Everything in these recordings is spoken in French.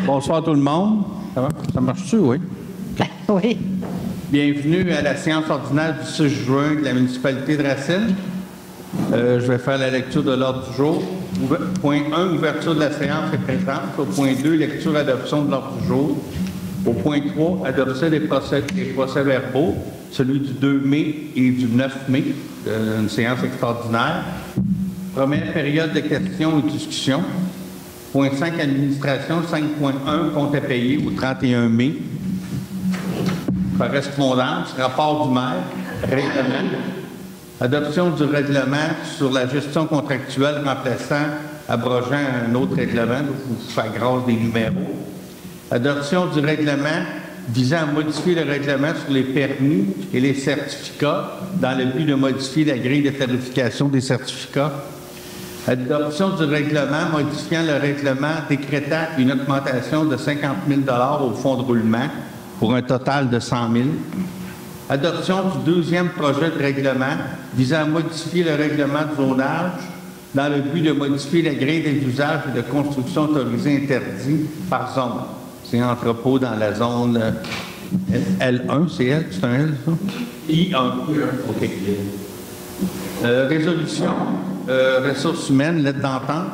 Bonsoir tout le monde. Ça marche-tu, oui? Oui. Bienvenue à la séance ordinaire du 6 juin de la municipalité de Racine. Je vais faire la lecture de l'ordre du jour. Point 1, ouverture de la séance est présente. Au point 2, lecture et adoption de l'ordre du jour. Au point 3, adoption des procès-verbaux, celui du 2 mai et du 9 mai, une séance extraordinaire. Première période de questions et discussions. Point 5, administration. 5.1, compte à payer au 31 mai. Correspondance, rapport du maire, règlement. Adoption du règlement sur la gestion contractuelle remplaçant, abrogeant un autre règlement, donc vous faites grâce des numéros. Adoption du règlement visant à modifier le règlement sur les permis et les certificats dans le but de modifier la grille de tarification des certificats. Adoption du règlement modifiant le règlement décrétant une augmentation de 50 000 $ au fonds de roulement pour un total de 100 000. Adoption du deuxième projet de règlement visant à modifier le règlement de zonage dans le but de modifier la grille des usages et de construction autorisés interdits par zone. C'est un entrepôt dans la zone L1, c'est L, c'est un L, ça? I1. OK. Résolution, ressources humaines, lettre d'entente.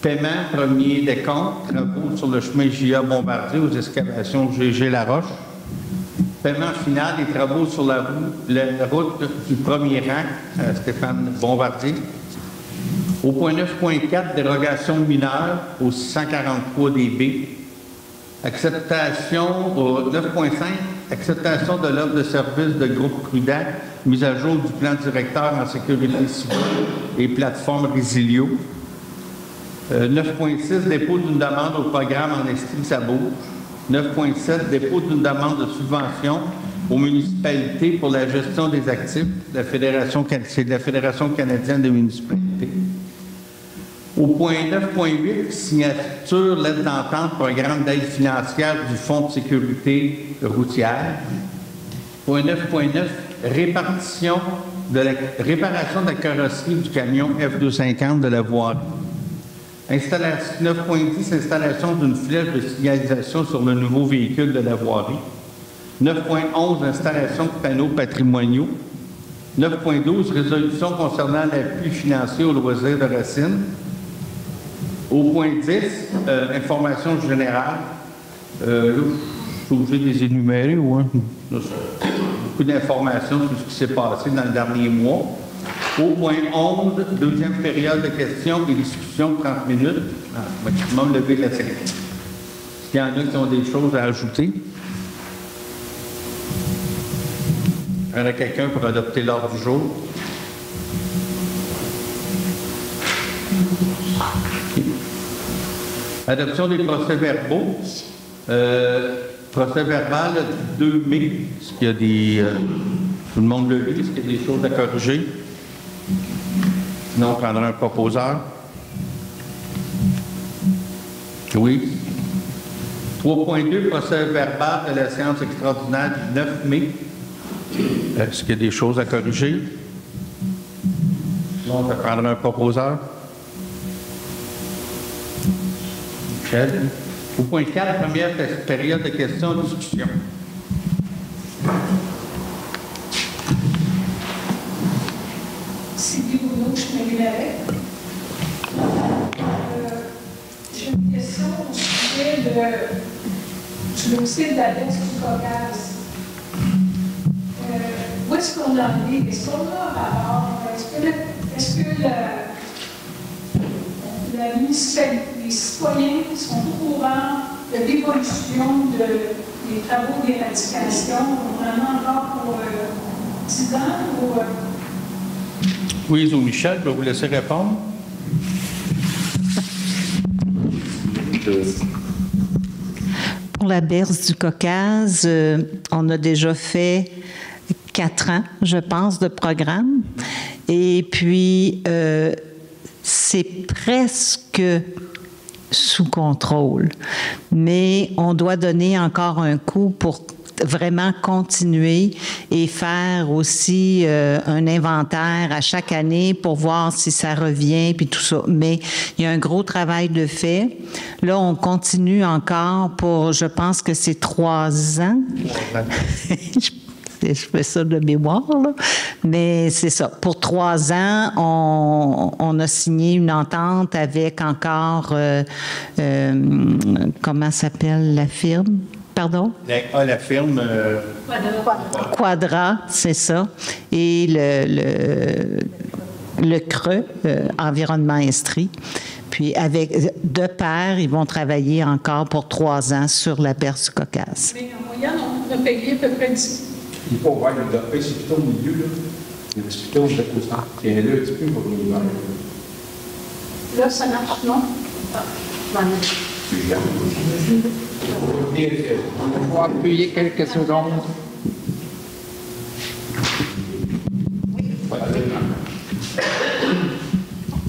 Paiement, premier décompte, travaux sur le chemin J.A. Bombardier aux excavations G.G. Laroche. Paiement final des travaux sur la route du premier rang, Stéphane Bombardier. Au point 9.4, dérogation mineure au 643 dB. Acceptation au 9.5, acceptation de l'offre de service de groupe prudent, mise à jour du plan directeur en sécurité civile et plateforme Résilio. 9.6, dépôt d'une demande au programme en estime ça bouge. 9.7, dépôt d'une demande de subvention aux municipalités pour la gestion des actifs. C'est de la Fédération canadienne des municipalités. Au point 9.8, signature, lettre d'entente, programme d'aide financière du Fonds de sécurité routière. Point 9.9, réparation de la carrosserie du camion F250 de la voirie. 9.10, installation d'une flèche de signalisation sur le nouveau véhicule de la voirie. 9.11, installation de panneaux patrimoniaux. 9.12, résolution concernant l'appui financier aux loisirs de Racine. Au point 10, information générale. Là, je suis obligé de les énumérer, ouais. Beaucoup d'informations sur ce qui s'est passé dans le dernier mois. Au point 11, deuxième période de questions et discussions, 30 minutes. Maximum levé de la série. Il y en a qui ont des choses à ajouter. Il y en a quelqu'un pour adopter l'ordre du jour. Okay. Adoption des procès-verbaux. Procès-verbal du 2 mai. Est-ce qu'il y a des... tout le monde le lit? Est-ce qu'il y a des choses à corriger? Sinon, on prendra un proposeur. Oui. 3.2, procès-verbal de la séance extraordinaire du 9 mai. Est-ce qu'il y a des choses à corriger? Sinon, on prendra un proposeur. Michel. Au point 4, première période de questions et discussions. Sylvie Boudreau, je m'appelle avec. J'ai une question au sujet du dossier de la baisse du Caucase. Où est-ce qu'on en est? Est-ce qu'on a un rapport? Est-ce que la municipalité, les citoyens sont au courant de l'évolution des travaux d'éradication, vraiment encore pour 10 ans? Oui, Michel, je vais vous laisser répondre. Pour la berce du Caucase, on a déjà fait 4 ans, je pense, de programme. Et puis, c'est presque sous contrôle. Mais on doit donner encore un coup pour vraiment continuer et faire aussi un inventaire à chaque année pour voir si ça revient, puis tout ça. Mais il y a un gros travail de fait. Là, on continue encore pour, je pense que c'est 3 ans. Je fais ça de mémoire, là. Mais c'est ça. Pour 3 ans, on a signé une entente avec encore, comment s'appelle la firme? Pardon? La firme... Quadra, c'est ça. Et le CRE, Environnement Estrie. Puis, de pair, ils vont travailler encore pour 3 ans sur la berge du Caucase. Mais en moyenne, on a payé à peu près 10. Il faut voir le dopé, c'est plutôt au milieu, là. C'est plutôt au centre. Et là, un petit peu pour l'hiver. Là, ça marche, non? On va appuyer quelques secondes.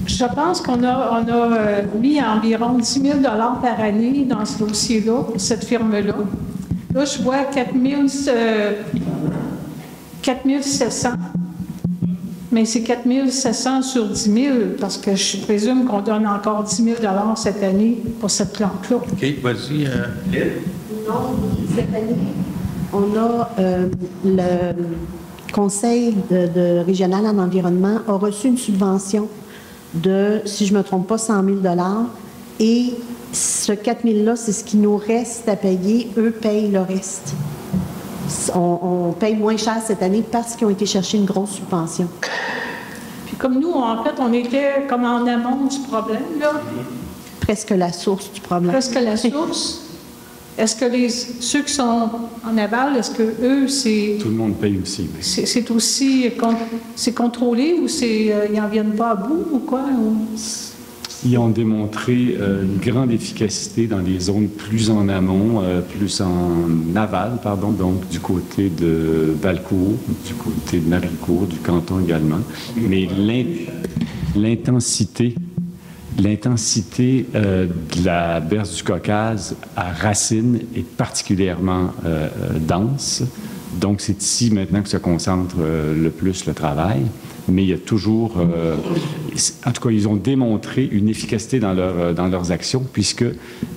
Je pense qu'on a mis environ 10 000 $ par année dans ce dossier-là, pour cette firme-là. Là, je vois 4 700. Mais c'est 4 700 sur 10 000, parce que je présume qu'on donne encore 10 000 $ cette année pour cette plante-là. OK, vas-y, Lynn. Non, cette année, on a le Conseil de régional en environnement a reçu une subvention de, si je ne me trompe pas, 100 000 $. Et ce 4 000-là, c'est ce qui nous reste à payer. Eux payent le reste. On paye moins cher cette année parce qu'ils ont été chercher une grosse subvention. Puis comme nous, en fait, on était comme en amont du problème, là. Presque la source du problème. Presque la source. Est-ce que ceux qui sont en aval, est-ce que eux, c'est... Tout le monde paye aussi. C'est aussi... C'est contrôlé ou ils n'en viennent pas à bout ou quoi? Ils ont démontré une grande efficacité dans les zones plus en amont, plus en aval, pardon, donc du côté de Valcourt, du côté de Maricourt, du canton également. Mais l'intensité de la berge du Caucase à Racine est particulièrement dense. Donc, c'est ici maintenant que se concentre le plus le travail. Mais il y a toujours... en tout cas, ils ont démontré une efficacité dans leurs actions, puisque,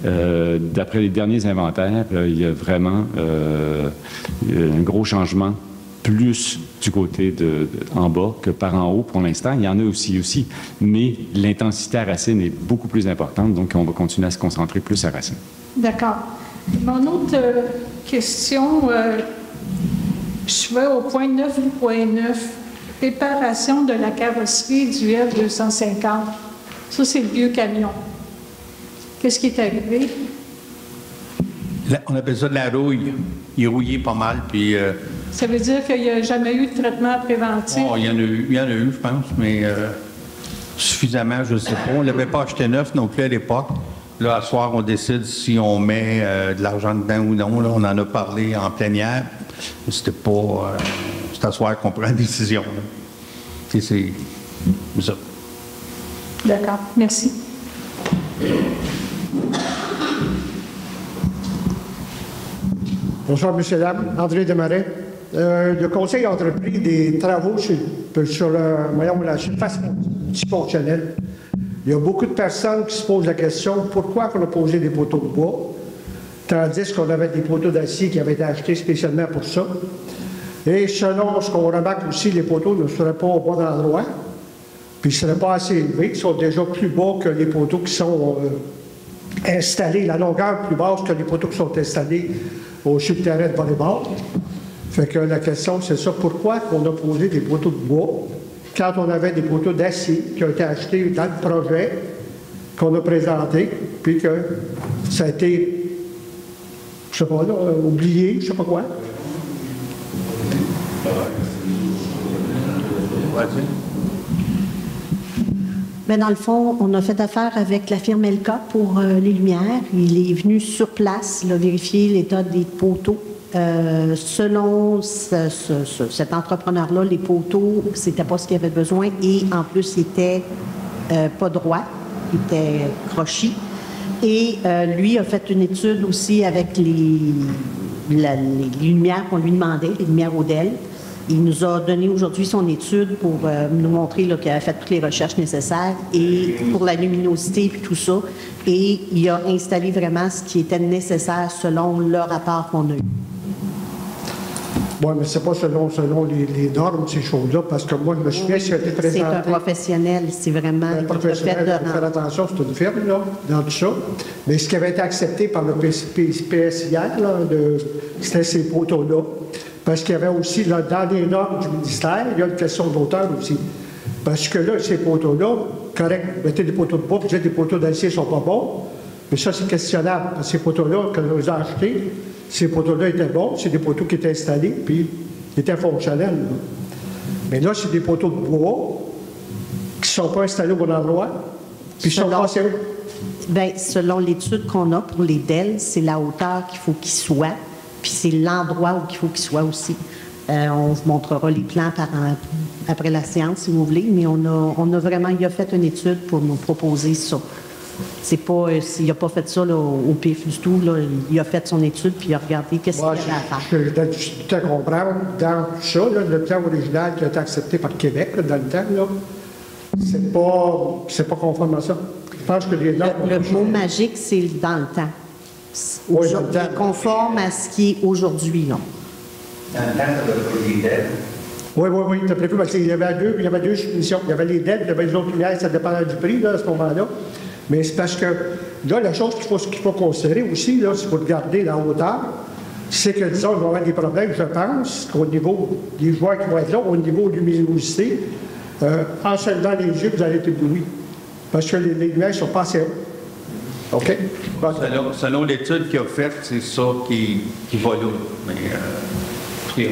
d'après les derniers inventaires, il y a vraiment un gros changement, plus du côté en bas que par en haut pour l'instant. Il y en a aussi. Mais l'intensité à Racine est beaucoup plus importante, donc on va continuer à se concentrer plus à Racine. D'accord. Mon autre question, je vais au point 9.9. Préparation de la carrosserie du F-250. Ça, c'est le vieux camion. Qu'est-ce qui est arrivé? On appelle ça de la rouille. Il est rouillé pas mal, puis... Ça veut dire qu'il n'y a jamais eu de traitement préventif? Oh, il y en a eu, je pense, mais suffisamment, je ne sais pas. On ne l'avait pas acheté neuf non plus à l'époque. Là, à soir, on décide si on met de l'argent dedans ou non. Là, on en a parlé en plénière. C'était pas... c'est à soir qu'on prend la décision. C'est ça. D'accord. Merci. Bonsoir, M. Dame. André Desmarais. Le Conseil a entrepris des travaux sur la surface multifonctionnelle. Il y a beaucoup de personnes qui se posent la question pourquoi on a posé des poteaux de bois, tandis qu'on avait des poteaux d'acier qui avaient été achetés spécialement pour ça. Et selon ce qu'on remarque aussi, les poteaux ne seraient pas au bon endroit, puis ils ne seraient pas assez élevés, ils sont déjà plus bas que les poteaux qui sont installés, la longueur plus basse que les poteaux qui sont installés sur le terrain de volleyball. Fait que la question, c'est ça, pourquoi on a posé des poteaux de bois quand on avait des poteaux d'acier qui ont été achetés dans le projet qu'on a présenté, puis que ça a été, je sais pas, là, oublié, je sais pas quoi. Mais dans le fond, on a fait affaire avec la firme Elka pour les lumières. Il est venu sur place vérifier l'état des poteaux. Selon cet entrepreneur-là, les poteaux, c'était pas ce qu'il avait besoin et en plus, il était pas droit, il était crochi. Et lui a fait une étude aussi avec les lumières qu'on lui demandait, les lumières Odell. Il nous a donné aujourd'hui son étude pour nous montrer qu'il a fait toutes les recherches nécessaires et pour la luminosité et tout ça. Et il a installé vraiment ce qui était nécessaire selon le rapport qu'on a eu. Oui, mais c'est pas selon les normes, ces choses-là, parce que moi, je me souviens, si été présenté... C'est un professionnel, c'est vraiment... Un professionnel, il faut faire attention, c'est une firme, là, dans tout ça. Mais ce qui avait été accepté par le PSIR, là, c'était ces poteaux-là. Parce qu'il y avait aussi, là, dans les normes du ministère, il y a une question d'auteur aussi. Parce que là, ces poteaux-là, correct, mettez des poteaux de bois, vous dites des poteaux d'acier ne sont pas bons, mais ça, c'est questionnable. Parce que ces poteaux-là, quand on les a achetés, ces poteaux-là étaient bons, c'est des poteaux qui étaient installés, puis ils étaient fonctionnels. Là. Mais là, c'est des poteaux de bois qui ne sont pas installés au bon endroit, puis ils sont passés. Bien, selon l'étude qu'on a pour les DEL, c'est la hauteur qu'il faut qu'ils soient, puis c'est l'endroit où il faut qu'ils soient aussi. On vous montrera les plans après la séance, si vous voulez, mais on a vraiment, il a fait une étude pour nous proposer ça. C'est pas, il n'a pas fait ça là, au pif du tout. Là. Il a fait son étude puis il a regardé qu'est-ce qu'il y avait à faire. Je te comprends. Dans ça, là, le plan original qui a été accepté par Québec là, dans le temps, là, c'est pas conforme à ça. Je pense que les normes... Le mot magique, c'est dans le temps. Oui, dans le temps. Conforme à ce qui est aujourd'hui. Là. Dans le temps, ça doit être des dettes. Oui, tu as prévu, parce qu'il y avait deux soumissions. Il y avait les dettes, il y avait les autres lumières, ça dépendait du prix là, à ce moment-là. Mais c'est parce que, là, la chose qu'il faut considérer aussi, là, c'est pour regarder la hauteur, c'est que, disons, il va y avoir des problèmes, je pense, qu'au niveau des joueurs qui vont être là, au niveau de luminosité, en se levant les yeux, vous allez être ébloui. Parce que les lumières ne sont pas assez hautes. OK? Selon l'étude qu'il a faite, c'est ça qui va là. Mais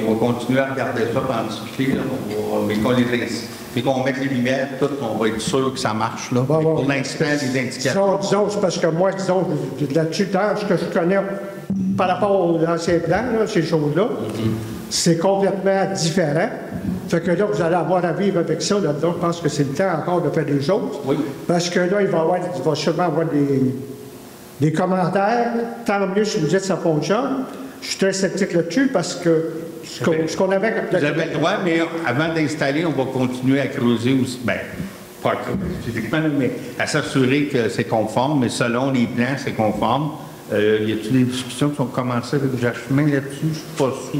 on va continuer à regarder ça pour en discuter, là, mais qu'on mette les lumières, tout, on va être sûr que ça marche. Là. Pour l'instant, les indicateurs. Disons, c'est parce que moi, disons, là-dessus, dans ce que je connais par rapport aux anciens plans, là, ces choses-là, c'est complètement différent. Fait que là, vous allez avoir à vivre avec ça. Là-dedans, je pense que c'est le temps encore de faire des choses. Oui. Parce que là, il va sûrement avoir des commentaires. Tant mieux si vous dites que ça fonctionne. Je suis très sceptique là-dessus parce que ce qu'on avait... Vous avez le droit, mais avant d'installer, on va continuer à creuser aussi. Bien, pas à creuser physiquement, mais à s'assurer que c'est conforme, mais selon les plans, c'est conforme. Y a-t-il des discussions qui ont commencé avec Jacques Chemin là-dessus? Je ne suis pas sûr. Je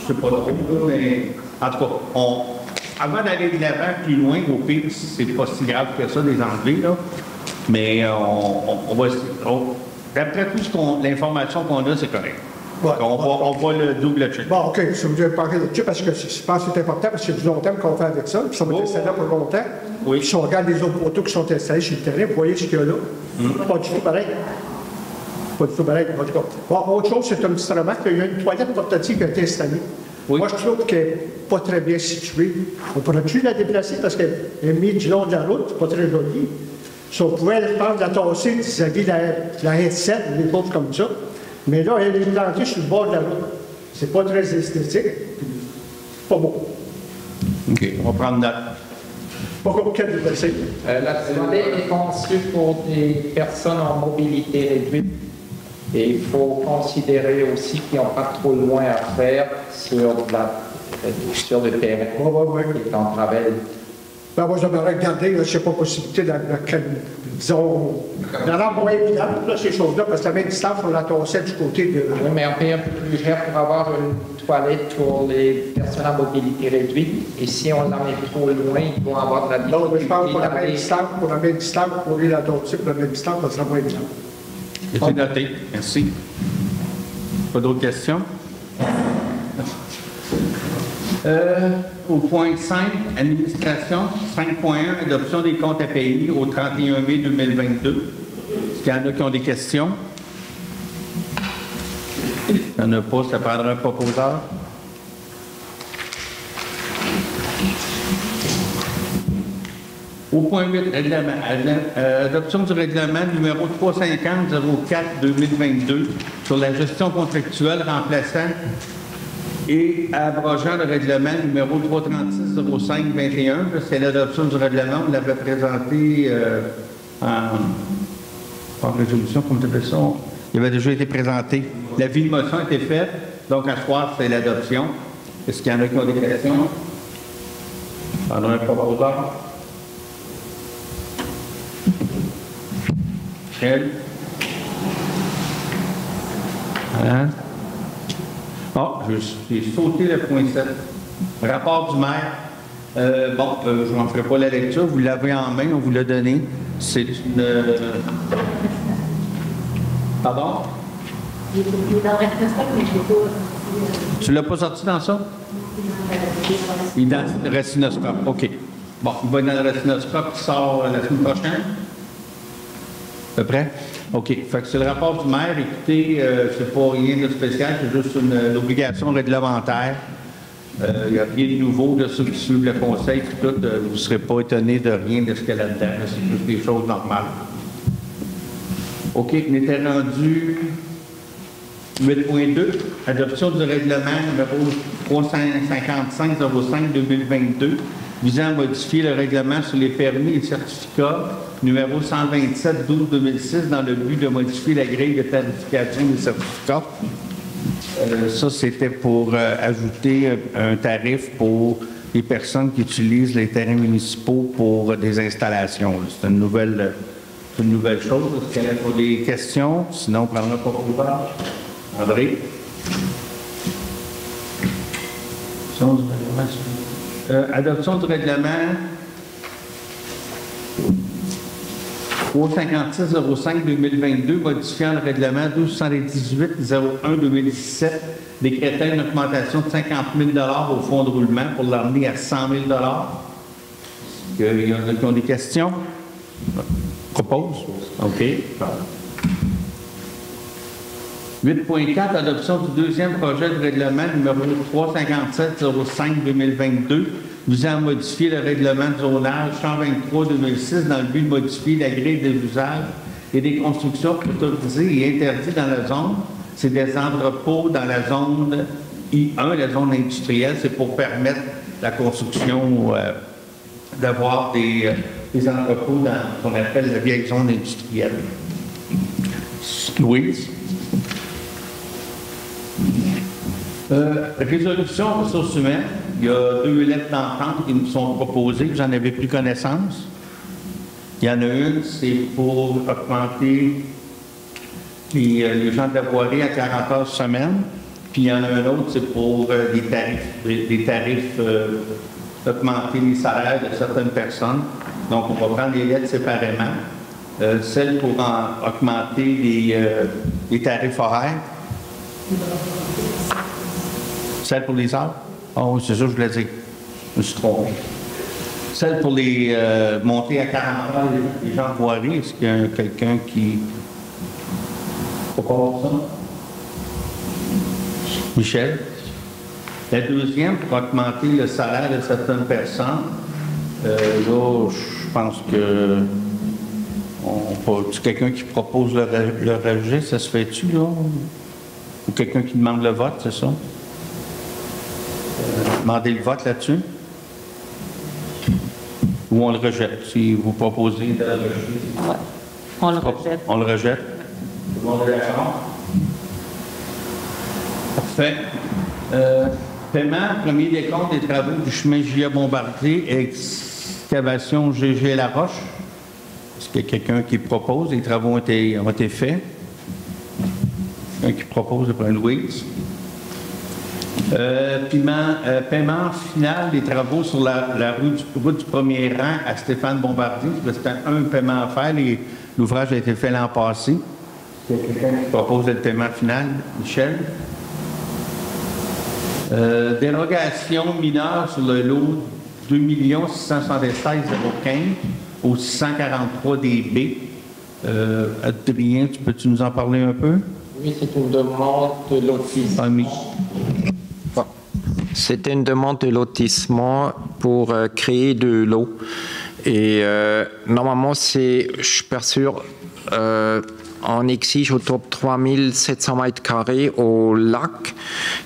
ne sais pas trop, mais en tout cas, avant d'aller de l'avant plus loin, au pire, c'est pas si grave que ça, des enlever, là. Mais on va... D'après tout l'information qu'on a, c'est correct. Ouais. On va le double-checker. Bon, OK, si vous devez parler là-dessus, parce que je pense que c'est important, parce que c'est du long terme qu'on fait avec ça, puis ça va être installé pour longtemps. Oui. Puis si on regarde les autres poteaux qui sont installés sur le terrain, vous voyez ce qu'il y a là. Pas du tout pareil. Pas du tout pareil, en tout cas. Bon, autre chose, c'est un petit remarque, il y a une toilette portative qui a été installée. Oui. Moi, je trouve qu'elle n'est pas très bien située. On pourrait-tu la déplacer parce qu'elle est mise du long de la route, c'est pas très joli. Si on pouvait, je pense, la tasser vis-à-vis de la headset, des choses comme ça. Mais là, elle est plantée sur le bord de la route. C'est pas très esthétique. Pas beau. OK, on va prendre note. Pas compliqué de passer. La toilette est conçue pour des personnes en mobilité réduite. Et il faut considérer aussi qu'ils n'ont pas trop loin à faire sur le terrain qui est en travail. Ben, moi, j'aimerais regarder, je ne sais pas, possibilité disons, dans l'endroit évident, là, ces choses-là, parce que la même distance, on la tassait du côté de... Oui, mais on paye un peu plus cher pour avoir une toilette pour les personnes à mobilité réduite. Et si on la met trop loin, ils vont avoir de la difficulté. Donc, je pense pour la même distance, pour aller la tasser pour la même distance, ça sera moins évident. C'est noté. Merci. Pas d'autres questions? Au point 5, administration, 5.1, adoption des comptes à payer au 31 mai 2022. Est-ce qu'il y en a qui ont des questions? Il n'y en a pas, ça prendra un proposeur. Au point 8, adoption du règlement numéro 350-04-2022 sur la gestion contractuelle remplaçant et abrogeant le règlement numéro 336-05-21. C'est l'adoption du règlement. On l'avait présenté en résolution, comme tu appelles ça. Il avait déjà été présenté. L'avis de motion a été fait. Donc, à ce soir, c'est l'adoption. Est-ce qu'il y en a qui ont des questions? On a un proposeur. Michel? Hein? Oh, j'ai sauté le point 7. Rapport du maire. Je n'en ferai pas la lecture. Vous l'avez en main, on vous l'a donné. C'est une... Pardon? Il est dans le récinoscope, mais je ne l'ai pas. Tu ne l'as pas sorti dans ça? Il est dans le récinoscope. OK. Bon, il va être dans le récinoscope qui sort la semaine prochaine? À peu près? OK. Fait que c'est le rapport du maire. Écoutez, c'est pas rien de spécial, c'est juste une obligation réglementaire. Il n'y a rien de nouveau de ceux qui suivent le conseil. Tout, vous ne serez pas étonné de rien de ce qu'il y a là-dedans. C'est juste des choses normales. OK. On était rendu 8.2. Adoption du règlement numéro 355-05-2022 visant à modifier le règlement sur les permis et certificats numéro 127-12-2006 dans le but de modifier la grille de tarification des certificats. Ça, c'était pour ajouter un tarif pour les personnes qui utilisent les terrains municipaux pour des installations. C'est une nouvelle chose. Est-ce qu'il y a des questions? Sinon, on prendra pas plus tard. André? Adoption du règlement 356-05-2022, modifiant le règlement 1218-01-2017, décrétant une augmentation de 50 000 $ au fonds de roulement pour l'amener à 100 000 $. Il y en a qui ont des questions? Propose? OK. 8.4, adoption du deuxième projet de règlement numéro 357-05-2022, visant à modifier le règlement de zonage 123-2006 dans le but de modifier la grille des usages et des constructions autorisées et interdites dans la zone. C'est des entrepôts dans la zone I1, la zone industrielle. C'est pour permettre la construction, d'avoir des entrepôts dans ce qu'on appelle la vieille zone industrielle. Louise? Résolution ressources humaines. Il y a 2 lettres d'entente qui nous sont proposées. Vous en avez pris connaissance. Il y en a une, c'est pour augmenter les gens de la voirie à 40 heures semaine. Puis il y en a un autre, c'est pour des tarifs augmenter les salaires de certaines personnes. Donc, on va prendre les lettres séparément. Celle pour augmenter les tarifs horaires. Celle pour les heures? Oh, c'est ça que je voulais dire. Je me suis trompé. Celle pour les monter à 40 heures, les gens de voirie, est-ce qu'il y a quelqu'un qui propose ça? Michel? La deuxième, pour augmenter le salaire de certaines personnes, là, je pense que c'est quelqu'un qui propose le rejet, ça se fait-tu, là? Ou quelqu'un qui demande le vote, c'est ça? Demandez le vote là-dessus? Ou on le rejette? Si vous proposez de le rejeter. Ouais. On le rejette. On le rejette? Tout le monde est d'accord? Parfait. Paiement, premier décompte des travaux du chemin J.A. Bombardier, excavation G.G. Laroche. Est-ce qu'il y a quelqu'un qui propose? Les travaux ont été faits. Quelqu'un qui propose de prendre Louise. Paiement final des travaux sur la route du premier rang à Stéphane Bombardier. C'était un paiement à faire. L'ouvrage a été fait l'an passé. Est-ce qu'il y a quelqu'un qui propose le paiement final? Michel? Dérogation mineure sur le lot 2 676 015 au 643 DB. Adrien, peux-tu nous en parler un peu? Oui, c'est une demande de lotissement. C'était une demande de lotissement pour créer de l'eau. Et normalement, je suis pas sûr, on exige autour de 3700 mètres carrés au lac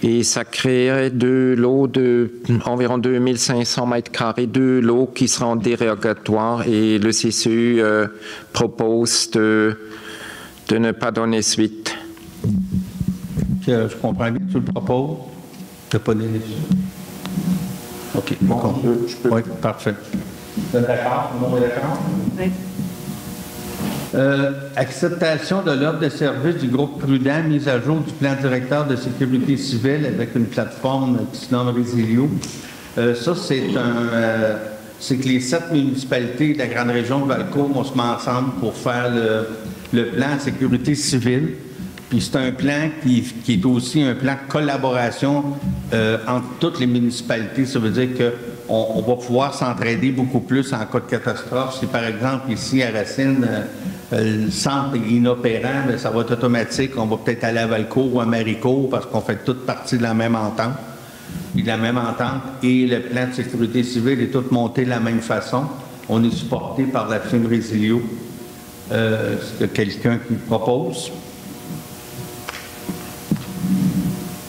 et ça créerait de l'eau de environ 2500 mètres carrés de l'eau qui sera dérogatoire et le CCU propose de ne pas donner suite. Je comprends bien, tu le proposes. Tu n'as pas donné ça. OK, bon, je peux. Oui, parfait. Vous êtes d'accord? Tout le monde est d'accord? Oui. Acceptation de l'ordre de service du groupe Prudent, mise à jour du plan directeur de sécurité civile avec une plateforme qui se nomme Résilio. Ça, c'est que les 7 municipalités de la grande région de Valcourt vont se mettre ensemble pour faire le plan sécurité civile. Puis c'est un plan qui est aussi un plan de collaboration entre toutes les municipalités. Ça veut dire qu'on va pouvoir s'entraider beaucoup plus en cas de catastrophe. Si par exemple ici à Racine, le centre est inopérant, bien, ça va être automatique. On va peut-être aller à Valcourt ou à Maricourt parce qu'on fait toute partie de la même entente. Et de la même entente et le plan de sécurité civile est tout monté de la même façon. On est supporté par la firme Résilio. C'est quelqu'un qui propose.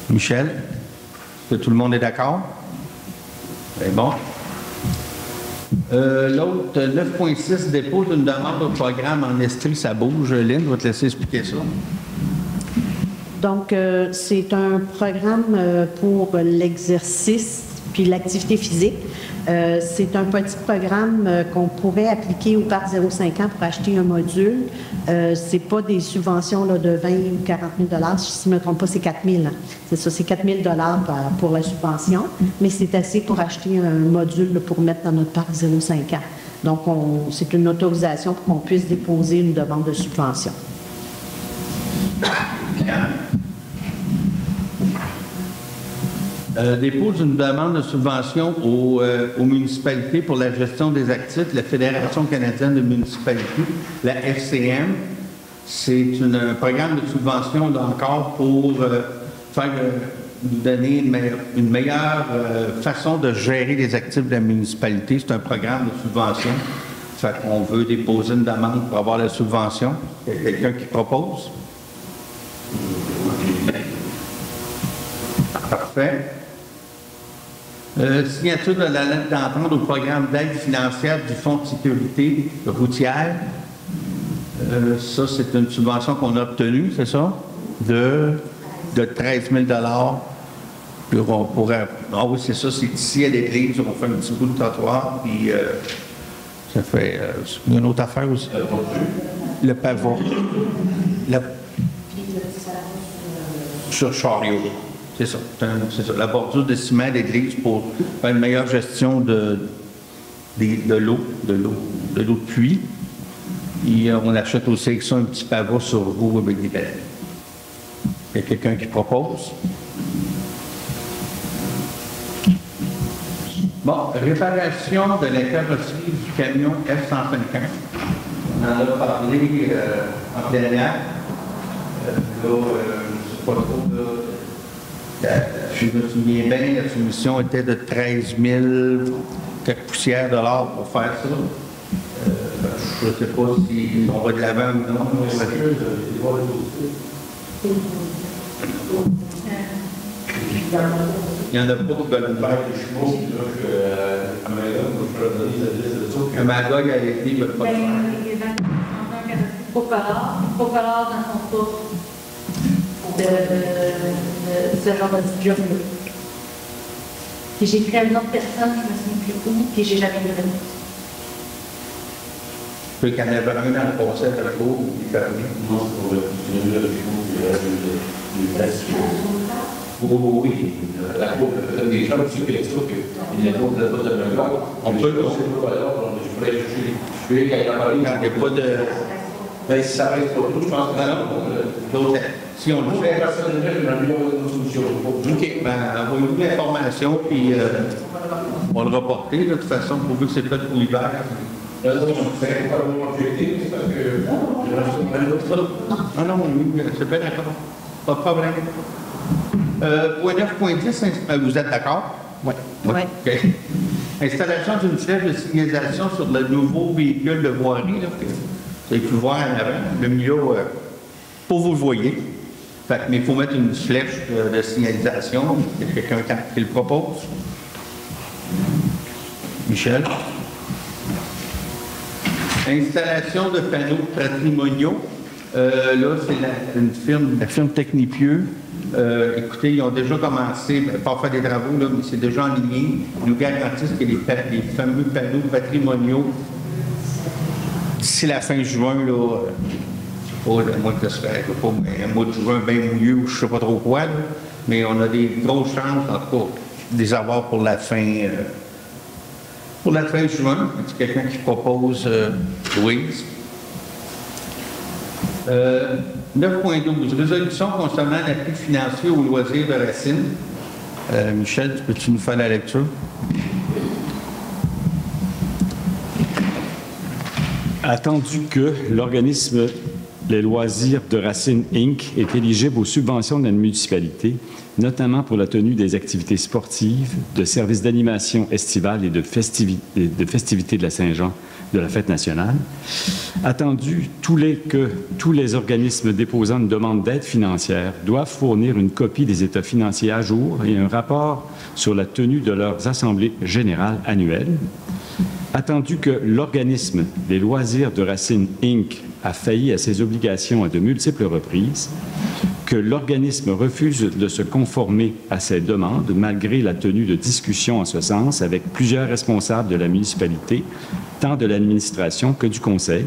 Michel, est-ce que tout le monde est d'accord? C'est bon. L'autre, 9.6, dépose une demande au programme en Estrie, ça bouge. Lynn, je vais te laisser expliquer ça. Donc, c'est un programme pour l'exercice puis l'activité physique. C'est un petit programme qu'on pourrait appliquer au Parc 0,5 ans pour acheter un module. C'est pas des subventions là, de 20 ou 40 000 si je ne me trompe pas, c'est 4 000. C'est ça, c'est 4 000 pour la subvention, mais c'est assez pour acheter un module là, pour mettre dans notre Parc 0,5 ans. Donc, c'est une autorisation pour qu'on puisse déposer une demande de subvention. Dépose une demande de subvention aux municipalités pour la gestion des actifs, la Fédération canadienne de municipalités, la FCM. C'est un programme de subvention là encore pour nous donner une meilleure façon de gérer les actifs de la municipalité. C'est un programme de subvention. Fait qu'on veut déposer une demande pour avoir la subvention. Il y a quelqu'un qui propose? Parfait. Signature de la lettre d'entente au programme d'aide financière du Fonds de sécurité routière. Ça, c'est une subvention qu'on a obtenue, c'est ça? De 13 000 Puis on pourrait... Ah oui, c'est ça, c'est ici à l'église, on fait un petit bout de trottoir, puis ça fait... il y a une autre affaire aussi. Le pavot. Sur Chariot. C'est ça, c'est ça. La bordure de ciment d'église pour faire une meilleure gestion de l'eau de pluie. Et on achète aussi avec ça un petit pavot sur roue avec des belles. Il y a quelqu'un qui propose? Bon, réparation de la carrosserie du camion F-150. On en a parlé en plein air. Je ne sais pas trop, je me souviens bien, la soumission était de 13 000 quelques poussières de l'or pour faire ça. Je ne sais pas si on va de l'avant ou non. Il y en a beaucoup de bonnes paires de chevaux. Un Magog a été, il ne veut pas le faire. Procolore dans son tour de ce genre de job. Puis j'ai écrit à une autre personne, je me souviens plus où, puis j'ai jamais eu de réponse. Puis qu'il y en avait un dans le passé à la cour, il est fermé. Non, c'est pour le oui, la cour des gens qui expliquent qu'il y a une autre de la on peut je vais quand il n'y a pas de. Mais si ça reste pour tout, je pense que non. Si on le fait. OK, ben envoyez-nous l'information, puis on va le reporter, de toute façon, pourvu que c'est fait pour l'hiver. Ah non, oui, c'est bien d'accord. Pas de problème. Point 9.10, vous êtes d'accord? Oui. Oui. OK. Installation d'une flèche de signalisation sur le nouveau véhicule de voirie, là, que vous avez pu voir en avant, le milieu, pour vous le voyez. Fait, mais il faut mettre une flèche de signalisation. Il y a quelqu'un qui le propose. Michel. Installation de panneaux patrimoniaux. Là, c'est la firme Technipieux. Écoutez, ils ont déjà commencé, pas à faire des travaux, là, mais c'est déjà en ligne. Ils nous garantissent que les fameux panneaux patrimoniaux, d'ici la fin juin, là, à moins que ce soit pas un mois de juin bien mouillé ou je ne sais pas trop quoi, là, mais on a des grosses chances, en tout cas, de les avoir pour la fin juin. C'est quelqu'un qui propose Louise. 9.12, résolution concernant l'appui financier aux loisirs de Racine. Michel, peux-tu nous faire la lecture? Attendu que l'organisme Les Loisirs de Racine Inc. est éligible aux subventions de la municipalité, notamment pour la tenue des activités sportives, de services d'animation estivale et de festivités de la Saint-Jean, de la fête nationale. Attendu que tous les organismes déposant une demande d'aide financière doivent fournir une copie des états financiers à jour et un rapport sur la tenue de leurs assemblées générales annuelles. Attendu que l'organisme Les Loisirs de Racine Inc. a failli à ses obligations à de multiples reprises, que l'organisme refuse de se conformer à ces demandes malgré la tenue de discussions en ce sens avec plusieurs responsables de la municipalité, tant de l'administration que du conseil.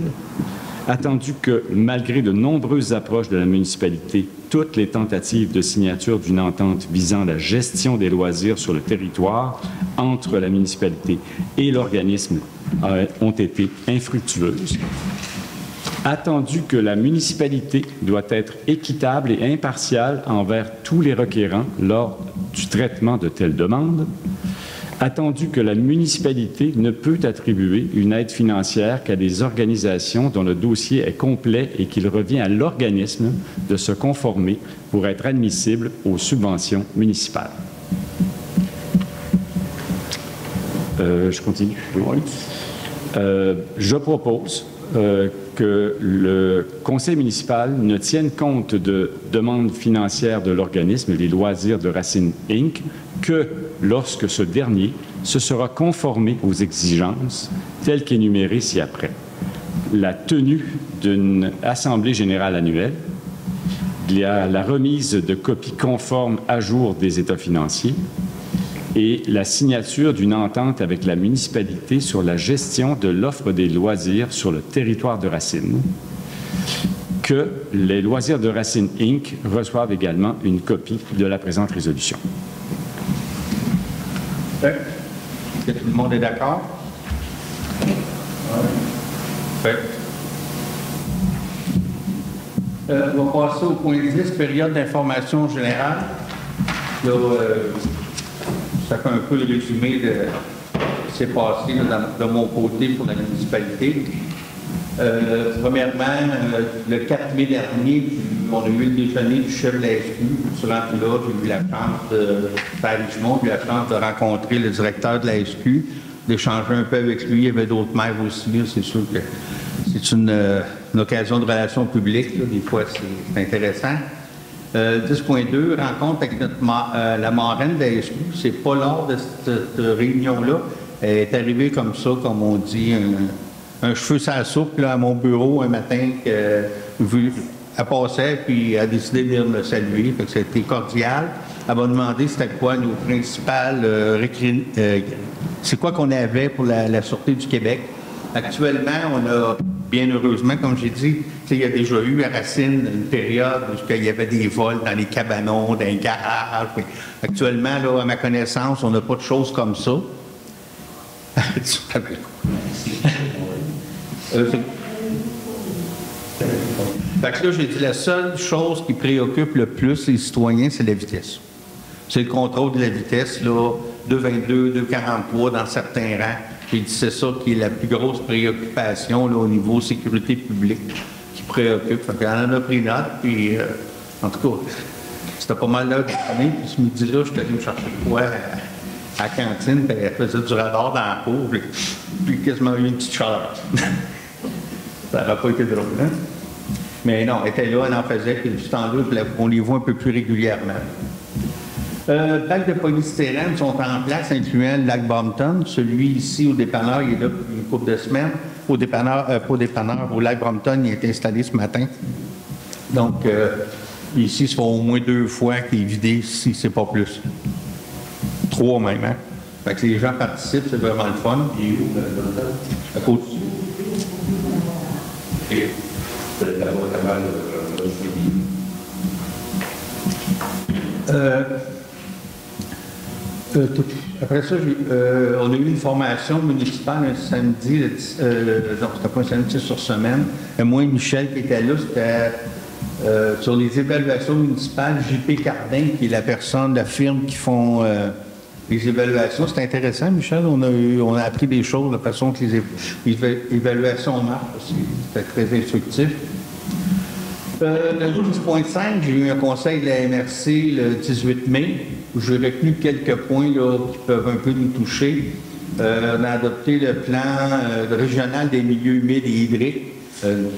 Attendu que, malgré de nombreuses approches de la municipalité, toutes les tentatives de signature d'une entente visant la gestion des loisirs sur le territoire entre la municipalité et l'organisme ont été infructueuses. Attendu que la municipalité doit être équitable et impartiale envers tous les requérants lors du traitement de telles demandes. Attendu que la municipalité ne peut attribuer une aide financière qu'à des organisations dont le dossier est complet et qu'il revient à l'organisme de se conformer pour être admissible aux subventions municipales. Je continue. Oui. Je propose que le conseil municipal ne tienne compte de demandes financières de l'organisme Les Loisirs de Racine Inc. que lorsque ce dernier se sera conformé aux exigences telles qu'énumérées ci-après. La tenue d'une assemblée générale annuelle, il y a la remise de copies conformes à jour des états financiers et la signature d'une entente avec la municipalité sur la gestion de l'offre des loisirs sur le territoire de Racine. Que les Loisirs de Racine Inc. reçoivent également une copie de la présente résolution. Est-ce que tout le monde est d'accord? Oui. On va passer au point 10, période d'information générale. Là, ça fait un peu le résumé de ce qui s'est passé là, de mon côté pour la municipalité. Premièrement, le 4 mai dernier, on a eu le déjeuner du chef de la SQ. Sur là, j'ai eu la chance de faire Richemont, j'ai eu la chance de rencontrer le directeur de la SQ, d'échanger un peu avec lui. Il y avait d'autres maires aussi. C'est sûr que c'est une occasion de relations publiques. Là. Des fois, c'est intéressant. 10.2, rencontre avec la marraine de la SQ. C'est pas lors de cette réunion-là. Elle est arrivée comme ça, comme on dit, un cheveu sur la soupe là, à mon bureau un matin. Elle passait, puis elle a décidé de venir me saluer. Fait que c'était cordial. Elle m'a demandé c'était quoi nos principales... c'est quoi qu'on avait pour la Sûreté du Québec. Actuellement, on a, bien heureusement, comme j'ai dit, il y a déjà eu à Racine une période où il y avait des vols dans les cabanons, dans les garages. Actuellement, là, à ma connaissance, on n'a pas de choses comme ça. Fait que là, j'ai dit, la seule chose qui préoccupe le plus les citoyens, c'est la vitesse. C'est le contrôle de la vitesse, là, 2,22, 2,43 dans certains rangs. J'ai dit, c'est ça qui est la plus grosse préoccupation là, au niveau sécurité publique qui préoccupe. Fait qu'on en a pris note, puis en tout cas, c'était pas mal là de l'année. Puis ce midi-là, je suis allé me chercher quoi à la cantine, puis elle faisait du radar dans la cour, puis quasiment eu une petite chaleur. Ça n'aurait pas été drôle, hein? Mais non, elle était là, elle en faisait, puis du temps-là, on les voit un peu plus régulièrement. Lac de polystyrène sont en place, incluant le lac Brompton. Celui ici, au dépanneur, il est là depuis une couple de semaines. Au dépanneur, pas au dépanneur, au lac Brompton, il est installé ce matin. Donc, ici, ça fait au moins 2 fois qu'il est vidé, si c'est pas plus. 3 même, hein? Fait que les gens participent, c'est vraiment le fun. Et où, à côté? Après ça, on a eu une formation municipale un samedi, donc c'était pas un samedi sur semaine. Et moi et Michel qui était là, c'était sur les évaluations municipales, JP Cardin, qui est la personne, la firme qui font les évaluations. C'était intéressant, Michel. On a appris des choses, la façon que les évaluations marchent aussi. C'était très instructif. Le 12.5, j'ai eu un conseil de la MRC le 18 mai, où j'ai retenu quelques points là, qui peuvent un peu nous toucher. On a adopté le plan régional des milieux humides et hydriques.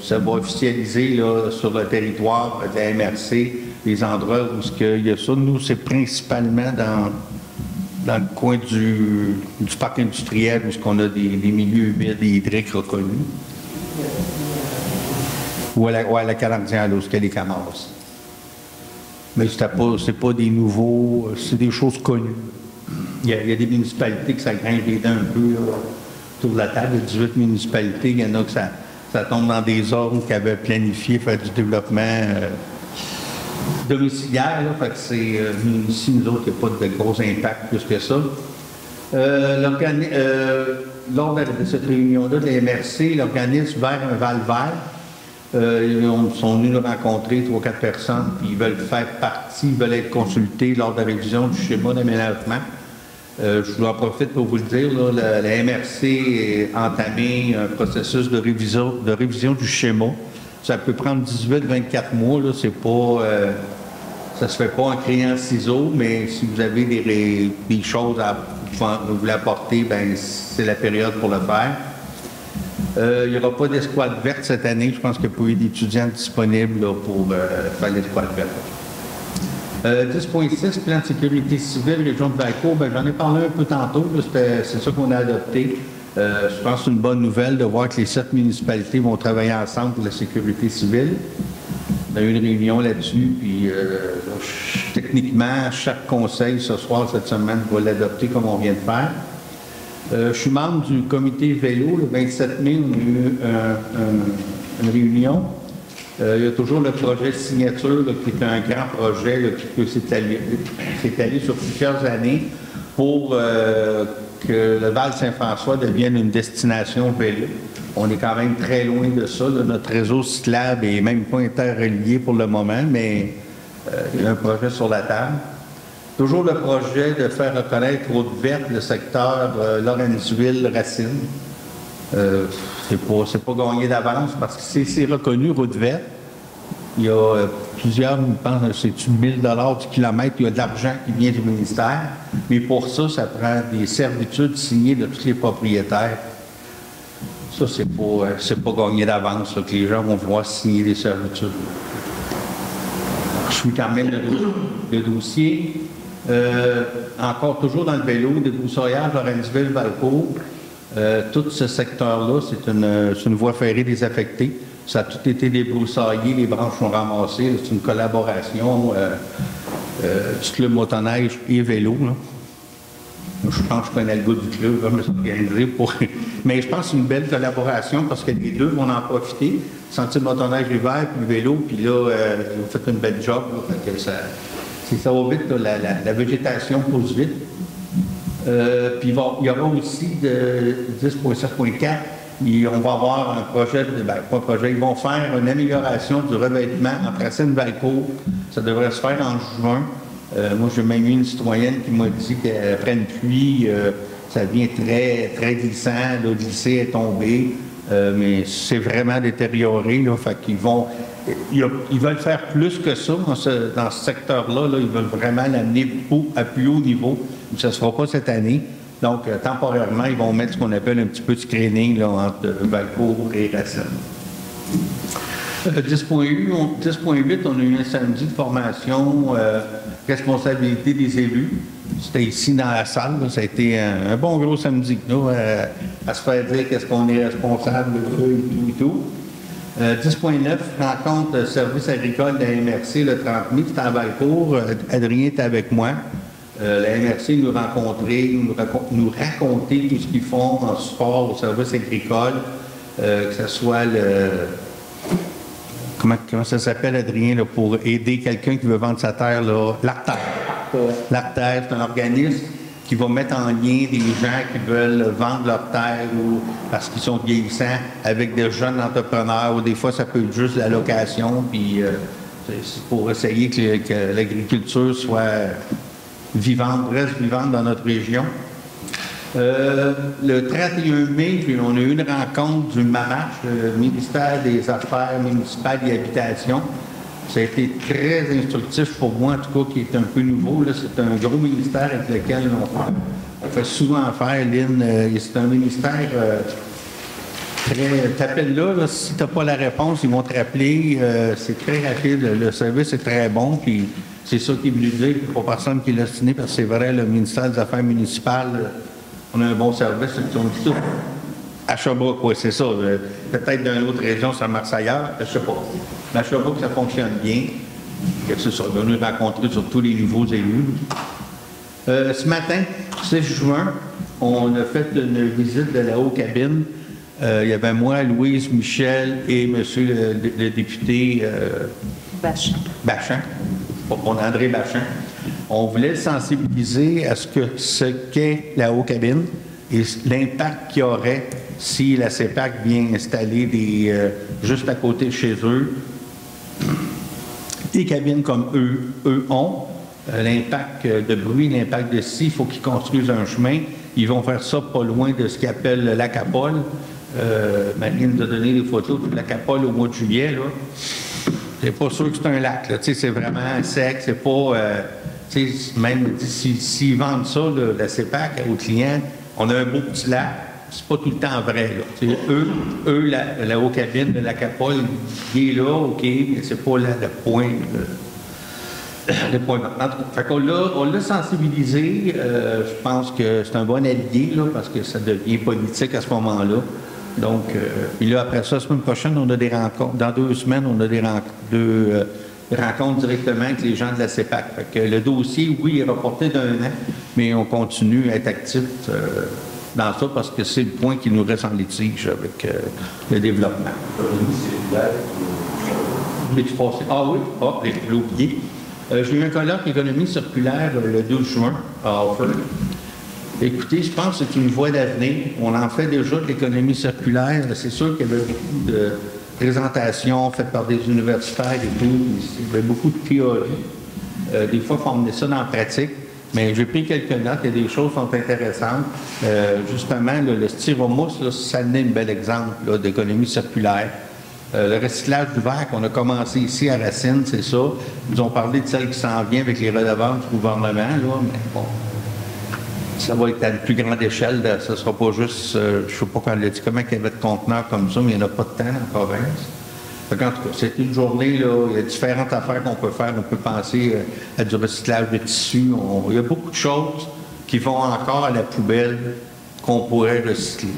Ça va officialiser là, sur le territoire de la MRC les endroits où il y a ça. Nous, c'est principalement dans le coin du parc industriel où on a des milieux humides et hydriques reconnus. Ou à la Canardière, là, où il y a les Camarses. Mais c'est pas des nouveaux, c'est des choses connues. Il y a des municipalités que ça grince les dents un peu là, autour de la table. Il y a 18 municipalités, il y en a que ça tombe dans des zones qui avaient planifié faire du développement domiciliaire. Là, fait que c'est ici, nous autres, il n'y a pas de gros impact plus que ça. Lors de cette réunion-là de la MRC, l'organisme Vert un Val vert, ils sont venus nous rencontrer 3-4 personnes, puis ils veulent faire partie, ils veulent être consultés lors de la révision du schéma d'aménagement. Je vous en profite pour vous le dire, là, la MRC a entamé un processus de révision du schéma. Ça peut prendre 18-24 mois, là, c'est pas, ça se fait pas en criant ciseaux, mais si vous avez des choses à vous apporter, ben c'est la période pour le faire. Il n'y aura pas d'escouade verte cette année. Je pense qu'il n'y a pas eu d'étudiants disponibles là, pour faire l'escouade verte. 10.6, plan de sécurité civile, région de Valcourt, ben, j'en ai parlé un peu tantôt. C'est ça qu'on a adopté. Je pense que c'est une bonne nouvelle de voir que les 7 municipalités vont travailler ensemble pour la sécurité civile. On a eu une réunion là-dessus, puis techniquement, chaque conseil ce soir, cette semaine, va l'adopter comme on vient de faire. Je suis membre du comité vélo. Le 27 mai, on a eu une réunion. Il y a toujours le projet signature, là, qui est un grand projet là, qui peut s'étaler sur plusieurs années pour que le Val-Saint-François devienne une destination vélo. On est quand même très loin de ça. Là. Notre réseau cyclable n'est même pas interrelié pour le moment, mais il y a un projet sur la table. Toujours le projet de faire reconnaître Route-Verte, le secteur Lorenzville-Racine. C'est pas gagné d'avance parce que c'est reconnu Route-Verte. Il y a plusieurs, je pense, c'est 1 000 $, du kilomètre. Il y a de l'argent qui vient du ministère. Mais pour ça, ça prend des servitudes signées de tous les propriétaires. Ça, c'est pas gagné d'avance que les gens vont vouloir signer des servitudes. Je suis quand même le dossier. Encore toujours dans le vélo, débroussaillage, Lorenzville-Valcourt. Tout ce secteur-là, c'est une voie ferrée désaffectée. Ça a tout été débroussaillé, les branches sont ramassées. C'est une collaboration du club motoneige et vélo. Là. Je pense que je connais le goût du club, je me suis organisé pour... Mais je pense que c'est une belle collaboration parce que les deux vont en profiter. Sentier de motoneige l'hiver, puis le vélo, puis là, vous faites une belle job. Là, fait que ça va vite, là, la végétation pousse vite. Puis il y aura aussi de 10.7.4, on va avoir un projet, ils vont faire une amélioration du revêtement entre Racine-Valcourt. Ça devrait se faire en juin. Moi, j'ai même eu une citoyenne qui m'a dit qu'après une pluie, ça devient très, très glissant. Le glisser est tombé, mais c'est vraiment détérioré. Là, fait qu'ils ils veulent faire plus que ça dans ce secteur-là. Là, ils veulent vraiment l'amener à plus haut niveau. Ça ne se fera pas cette année. Donc, temporairement, ils vont mettre ce qu'on appelle un petit peu de screening là, entre Valcourt et Racine. 10.8, on a eu un samedi de formation responsabilité des élus. C'était ici dans la salle. Là. Ça a été un bon gros samedi là, à se faire dire qu'est-ce qu'on est responsable de et tout. 10.9, rencontre service agricole de la MRC le 30 mai, c'était à Valcourt. Adrien était avec moi. La MRC nous rencontrait, nous raconter tout ce qu'ils font en support au service agricole, que ce soit le... Comment ça s'appelle, Adrien, là, pour aider quelqu'un qui veut vendre sa terre, là? L'Artère. L'Artère, c'est un organisme qui va mettre en lien des gens qui veulent vendre leur terre ou parce qu'ils sont vieillissants avec des jeunes entrepreneurs, ou des fois, ça peut être juste la location, puis c'est pour essayer que l'agriculture soit vivante, reste vivante dans notre région. Le 31 mai, puis on a eu une rencontre du MAMACH, le ministère des Affaires municipales et Habitation. Ça a été très instructif pour moi, en tout cas, qui est un peu nouveau. C'est un gros ministère avec lequel on fait souvent affaire, Lynn. C'est un ministère très... T'appelles là, si tu n'as pas la réponse, ils vont te rappeler. C'est très rapide, le service est très bon, puis c'est ça qui est venu dire, pour personne qui l'a signé, parce que c'est vrai, le ministère des Affaires municipales... On a un bon service, on dit tout. À Sherbrooke, oui, c'est ça. Peut-être dans une autre région, ça marche ailleurs, je ne sais pas. Mais à Sherbrooke, ça fonctionne bien. C'est ça, on a rencontré sur tous les nouveaux élus. Ce matin, 6 juin, on a fait une visite de la haut-cabine. Il y avait moi, Louise, Michel et monsieur le député Bachand. On a André Bachand. On voulait sensibiliser à ce qu'est la haut-cabine et l'impact qu'il y aurait si la CEPAC vient installer juste à côté de chez eux des cabines comme eux ont. L'impact de bruit, l'impact de scie, il faut qu'ils construisent un chemin. Ils vont faire ça pas loin de ce qu'ils appellent le lac à Paul. Marine nous a donné des photos de lac à Paul au mois de juillet. Là. C'est pas sûr que c'est un lac. Là. C'est vraiment sec. C'est pas... même s'ils vendent ça, là, la CEPAC, aux clients, on a un beau petit lac, c'est pas tout le temps vrai. Là. Eux la haut-cabine de la Capole, il est là, OK, mais c'est pas là le point. Le point maintenant. Fait qu'on l'a sensibilisé. Je pense que c'est un bon allié, là, parce que ça devient politique à ce moment-là. Donc, puis là, après ça, la semaine prochaine, on a des rencontres. Dans 2 semaines, on a des rencontres directement avec les gens de la CEPAC. Fait que le dossier, oui, est reporté d'1 an, mais on continue à être actif dans ça parce que c'est le point qui nous reste en litige avec le développement. Ah oui? Ah, je l'ai oublié. J'ai eu un colloque économie circulaire le 12 juin à Offord. Écoutez, je pense que c'est une voie d'avenir. On en fait déjà de l'économie circulaire. C'est sûr qu'il y avait beaucoup de présentations faites par des universitaires et tout. Il y avait beaucoup de théorie. Des fois, il faut emmener ça dans la pratique. Mais j'ai pris quelques notes. Il y a des choses qui sont intéressantes. Justement, là, le styromousse, là, ça donne un bel exemple d'économie circulaire. Le recyclage du verre qu'on a commencé ici à Racine, c'est ça. Ils nous ont parlé de celle qui s'en vient avec les redevances du gouvernement, là, mais bon. Ça va être à une plus grande échelle. Ce ne sera pas juste, je ne sais pas quand elle a dit comment il y avait de conteneurs comme ça, mais il n'y en a pas de temps dans la province. En tout cas, c'est une journée, là, il y a différentes affaires qu'on peut faire. On peut penser à du recyclage de tissus. Il y a beaucoup de choses qui vont encore à la poubelle qu'on pourrait recycler.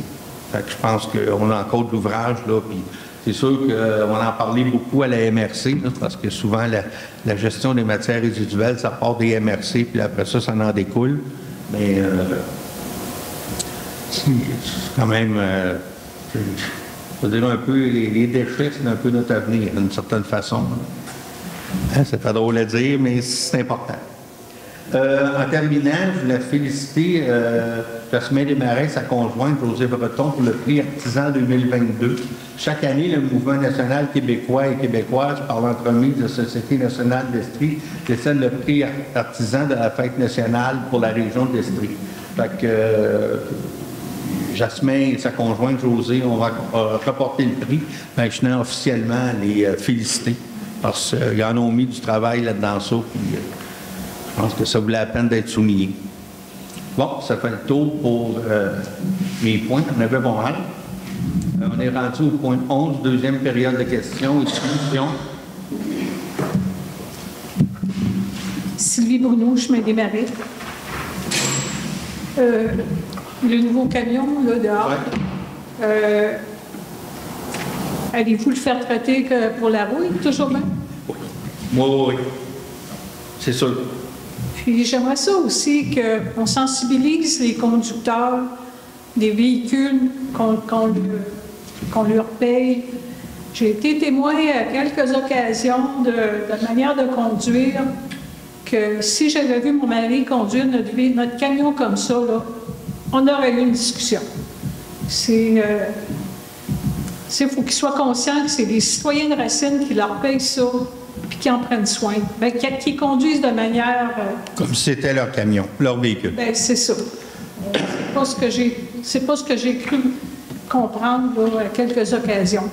Fait que je pense qu'on a encore de l'ouvrage, là, puis c'est sûr qu'on en parlait beaucoup à la MRC, là, parce que souvent, la gestion des matières résiduelles, ça part des MRC, puis après ça en découle. Mais c'est quand même, je veux dire un peu, les déchets, c'est un peu notre avenir, d'une certaine façon. Hein, c'est pas drôle à dire, mais c'est important. En terminant, je voulais féliciter Jasmin Desmarais, sa conjointe, José Breton, pour le prix Artisan 2022. Chaque année, le Mouvement national québécois et québécoise, par l'entremise de la Société nationale d'Estrie, décerne le prix Artisan de la fête nationale pour la région d'Estrie. Fait que Jasmin et sa conjointe José ont rapporté le prix. Ben, je tenais officiellement à les féliciter parce qu'ils en ont mis du travail là-dedans ça. Puis, je pense que ça vaut la peine d'être souligné. Bon, ça fait le tour pour mes points. On avait bon mal. On est rendu au point 11, deuxième période de questions et discussions. Sylvie Bruno, chemin des Marais. Le nouveau camion, là, dehors. Ouais. Allez-vous le faire traiter que pour la rouille, toujours bien? Oui. C'est sûr. Puis j'aimerais ça aussi qu'on sensibilise les conducteurs des véhicules qu'on leur paye. J'ai été témoin à quelques occasions de manière de conduire que si j'avais vu mon mari conduire notre camion comme ça, là, on aurait eu une discussion. Il faut qu'ils soient conscients que c'est des citoyens de Racine qui leur payent ça puis qui en prennent soin. Bien, qui conduisent de manière... Comme si c'était leur camion, leur véhicule. Bien, c'est ça. C'est pas ce que j'ai cru comprendre là, à quelques occasions.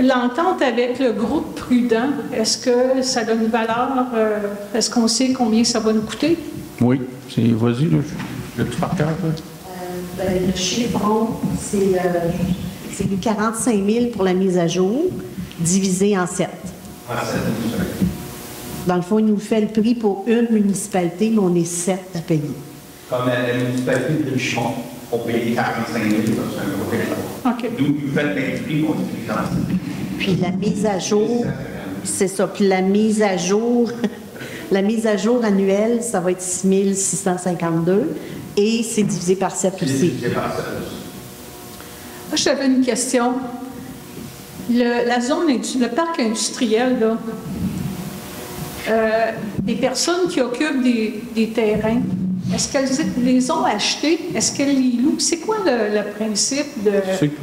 L'entente avec le groupe Prudent, est-ce que ça a une valeur? Est-ce qu'on sait combien ça va nous coûter? Oui. Vas-y, le tout par cœur. Le chiffron, c'est du 45 000 pour la mise à jour, divisé en 7. Dans le fond, il nous fait le prix pour une municipalité, mais on est 7 à payer. Comme la municipalité de Richemont, on paye 45 000, c'est un gros effort. OK. Nous, vous faites les prix, on dit Puis la mise à jour, c'est ça. Puis la mise à jour, la mise à jour annuelle, ça va être 6 652 et c'est divisé par 7 aussi. Moi, j'avais une question. La zone, le parc industriel, là, les personnes qui occupent des terrains, est-ce qu'elles les ont achetés? Est-ce qu'elles les louent? C'est quoi le principe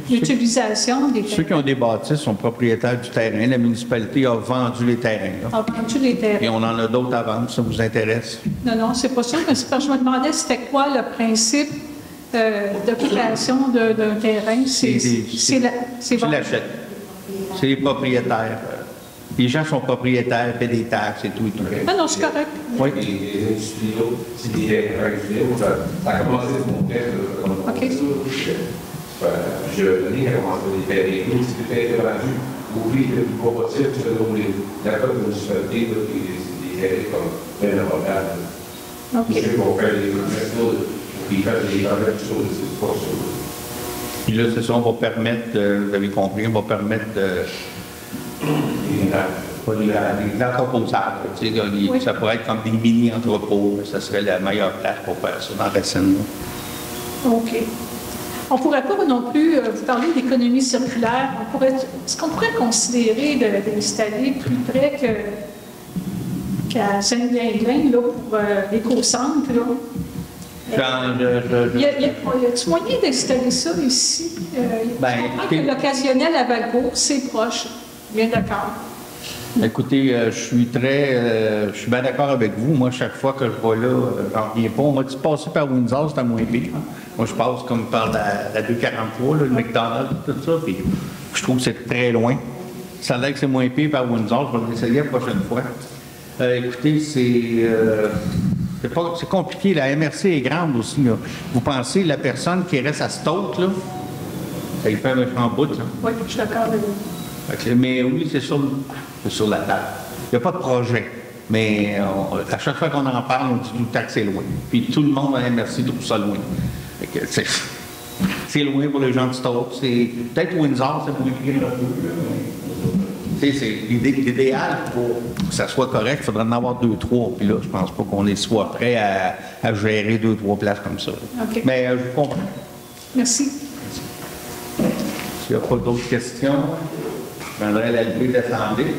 d'utilisation des terrains? Ceux qui ont des bâtisses sont propriétaires du terrain. La municipalité a vendu les terrains. Là. A vendu les terrains. Et on en a d'autres à vendre, ça vous intéresse? Non, c'est pas ça. Mais c'est parce que je me demandais c'était quoi le principe d'occupation d'un terrain. C'est l'achat. C'est les propriétaires. Les gens sont propriétaires, paient des taxes et tout. Ah non, c'est correct. Oui. Les industriels, c'est des terrains industriels. Ça a commencé de mon père. OK. Je venais à commencer des terrains. Si tu étais vendu, oublie le plus gros possible, tu fais rouler. D'accord, de municipalité, des terrains comme bien avocable. OK. Je sais qu'on fait les commerciaux, puis faire des choses, c'est pas ça. Puis là, c'est ça, on va permettre, vous avez compris, on va permettre les entreposages. Tu sais, Oui. Ça pourrait être comme des mini-entrepôts. Ça serait la meilleure place pour faire ça dans Racine. OK. On ne pourrait pas non plus vous parler d'économie circulaire. Est-ce qu'on pourrait considérer d'installer plus près qu'à Saint-Glinglin, là, pour l'éco-centre, là? Y a-t-il moyen d'installer ça ici? Je comprends que l'occasionnel à Valcourt, c'est proche. Bien d'accord. Écoutez, je suis bien d'accord avec vous. Moi, chaque fois que je vais là, j'en reviens pas. On m'a dit de passer par Windsor, c'est à moins pire. Moi, je passe comme par la 243, là, le McDonald's, tout ça, puis je trouve que c'est très loin. Ça a l'air que c'est moins pire par Windsor. Je vais l'essayer la prochaine fois. Écoutez, c'est compliqué. La MRC est grande aussi. Là. Vous pensez, la personne qui reste à Stoke, là, ça lui fait un méchant bout. Là. Oui, je suis d'accord avec vous. Mais oui, c'est sur la table. Il n'y a pas de projet. Mais à chaque fois qu'on en parle, on dit tout le temps que c'est loin. Puis tout le monde à la MRC trouve ça loin. C'est loin pour les gens de Stoke. C'est peut-être Windsor, ça pourrait écrire un peu. C'est l'idéal pour que ça soit correct, il faudrait en avoir 2, 3. Puis là, je pense pas qu'on soit prêt à gérer 2, 3 places comme ça. OK. Mais je vous comprends. Merci. S'il n'y a pas d'autres questions, je prendrai la levée d'assemblée.